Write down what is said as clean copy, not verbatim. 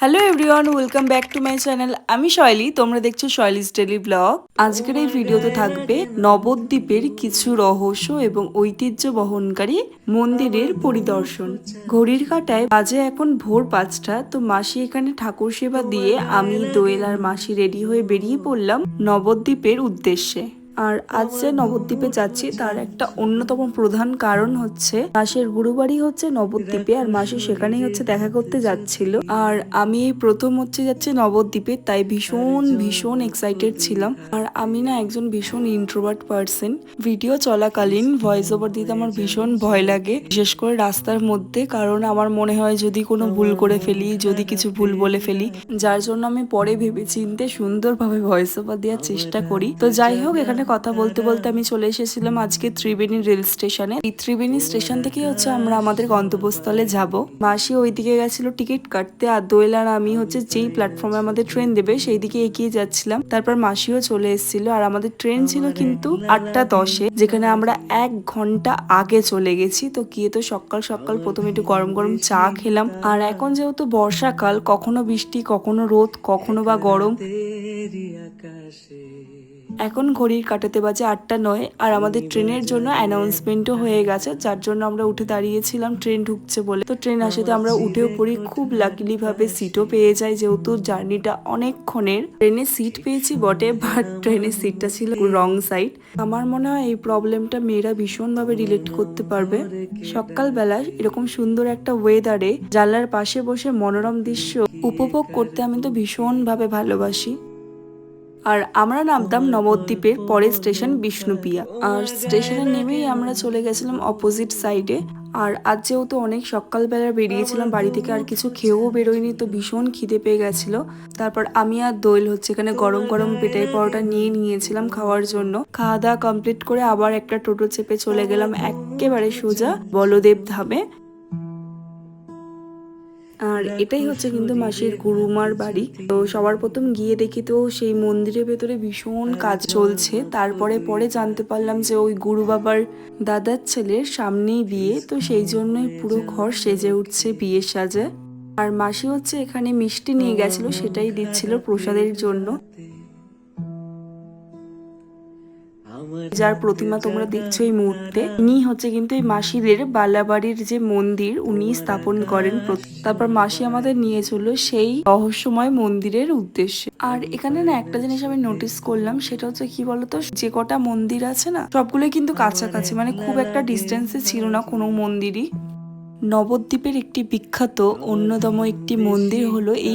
Hello everyone, welcome back to my channel. আমি শৈলী, তোমরা দেখছো শৈলীজ ডেলি ব্লগ। আজকের এই ভিডিওতে থাকবে নবদ্বীপের কিছু রহস্য এবং ঐতিহ্য বহনকারী মন্দিরের পরিদর্শন। ঘড়ির কাঁটায় বাজে এখন ভোর 5টা। তো মাসি এখানে ঠাকুর সেবা দিয়ে আমি, দোয়েল আর মাসি রেডি হয়ে বেরিয়ে পড়লাম নবদ্বীপের উদ্দেশ্যে। আর আজ যে নবদ্বীপে যাচ্ছি তার একটা অন্যতম প্রধান কারণ হচ্ছে মাসির গুরুবাড়ি হচ্ছে নবদ্বীপে, আর মাসি সেখানেই হচ্ছে দেখা করতে যাচ্ছিল। আর আমি এই প্রথম হচ্ছে যাচ্ছি নবদ্বীপে, তাই ভীষণ ভীষণ এক্সাইটেড ছিলাম। আর আমি না একজন ভীষণ ইন্ট্রোভার্ট পার্সন। ভিডিও চলাকালীন ভয়েস ওভার দিতে আমার ভীষণ ভয় লাগে, বিশেষ করে রাস্তার মধ্যে, কারণ আমার মনে হয় যদি কোনো ভুল করে ফেলি, যদি কিছু ভুল বলে ফেলি, যার জন্য আমি পরে ভেবে চিন্তে সুন্দরভাবে ভয়েস ওভার দেওয়ার চেষ্টা করি। তো যাই হোক, এখানে কথা বলতে বলতে আমি চলে এসেছিলাম আজকে ত্রিবেণী রেল স্টেশনে। এই ত্রিবেণী স্টেশন থেকে হচ্ছে আমরা আমাদের গন্তব্যস্থলে যাব। মাসি ওইদিকে গেছিল টিকিট কাটতে, আর দোয়েল আর আমি হচ্ছে যেই প্ল্যাটফর্মে আমাদের ট্রেন দেবে সেই দিকে এগিয়ে যাচ্ছিলাম। তারপর মাসিও চলে এসেছিল, আর আমাদের ট্রেন ছিল কিন্তু 8টা 10-এ, যেখানে আমরা 1 ঘন্টা আগে চলে গেছি। তো গিয়ে তো সকাল সকাল প্রথমে একটু গরম গরম চা খেলাম। আর এখন যেহেতু বর্ষাকাল, কখনো বৃষ্টি, কখনো রোদ, কখনো বা গরম। এখন ঘড়ির কাঁটাতে বাজে 8টা 9, আর আমাদের ট্রেনের জন্য অ্যানাউন্সমেন্টও হয়ে গেছে, যার জন্য আমরা উঠে দাঁড়িয়েছিলাম ট্রেন ঢুকছে বলে। তো ট্রেন আসতে আমরা উঠেও পড়ি, খুব লাকিলি ভাবে সিটও পেয়ে যাই, যেহেতু জার্নিটা অনেকক্ষণের। ট্রেনে সিট পেয়েছি বটে, বাট ট্রেনের সিটটা ছিল রং সাইড। আমার মনে হয় এই প্রবলেমটা মেয়েরা ভীষণভাবে রিলেট করতে পারবে। সকালবেলা এরকম সুন্দর একটা ওয়েদারে জানলার পাশে বসে মনোরম দৃশ্য উপভোগ করতে আমি তো ভীষণভাবে ভালোবাসি। আর আমরা নামতাম নবদ্বীপের পরের স্টেশন বিষ্ণুপিয়া। আর স্টেশনে নেমেই আমরা চলে গেছিলাম অপোজিট সাইডে। আর আজ যেহেতু অনেক সকালবেলা বেরিয়েছিলাম বাড়ি থেকে, আর কিছু খেয়েও বেরোয়নি, তো ভীষণ খিদে পেয়ে গেছিল। তারপর আমি আর দোয়েল হচ্ছে এখানে গরম গরম পেটাই পরোটা নিয়ে নিয়েছিলাম খাওয়ার জন্য। খাওয়া দাওয়া কমপ্লিট করে আবার একটা টোটো চেপে চলে গেলাম একেবারে সোজা বলদেব ধামে। আর এটাই হচ্ছে কিন্তু মাসির গুরুমার বাড়ি। তো সবার প্রথম গিয়ে দেখি তো সেই মন্দিরের ভেতরে ভীষণ কাজ চলছে। তারপরে পরে জানতে পারলাম যে ওই গুরু বাবার দাদার ছেলের সামনেই বিয়ে, তো সেই জন্যই পুরো ঘর সেজে উঠছে বিয়ের সাজে। আর মাসি হচ্ছে এখানে মিষ্টি নিয়ে গেছিল, সেটাই দিচ্ছিল প্রসাদের জন্য। যার প্রতিমা তোমরা দেখছো এই মুহূর্তে, ইনি হচ্ছে কিন্তু এই মাসিদের বালাবাড়ির যে মন্দির উনি স্থাপন করেন। তারপর মাসি আমাদের নিয়ে চললো সেই রহস্যময় মন্দিরের উদ্দেশ্যে। আর এখানে না একটা জিনিস আমি নোটিস করলাম, সেটা হচ্ছে কি বলতো, যে কটা মন্দির আছে না সবগুলোই কিন্তু কাছাকাছি, মানে খুব একটা ডিস্টেন্সে ছিল না কোনো মন্দিরই। নবদ্বীপের একটি বিখ্যাত অন্যতম একটি মন্দির হলো এই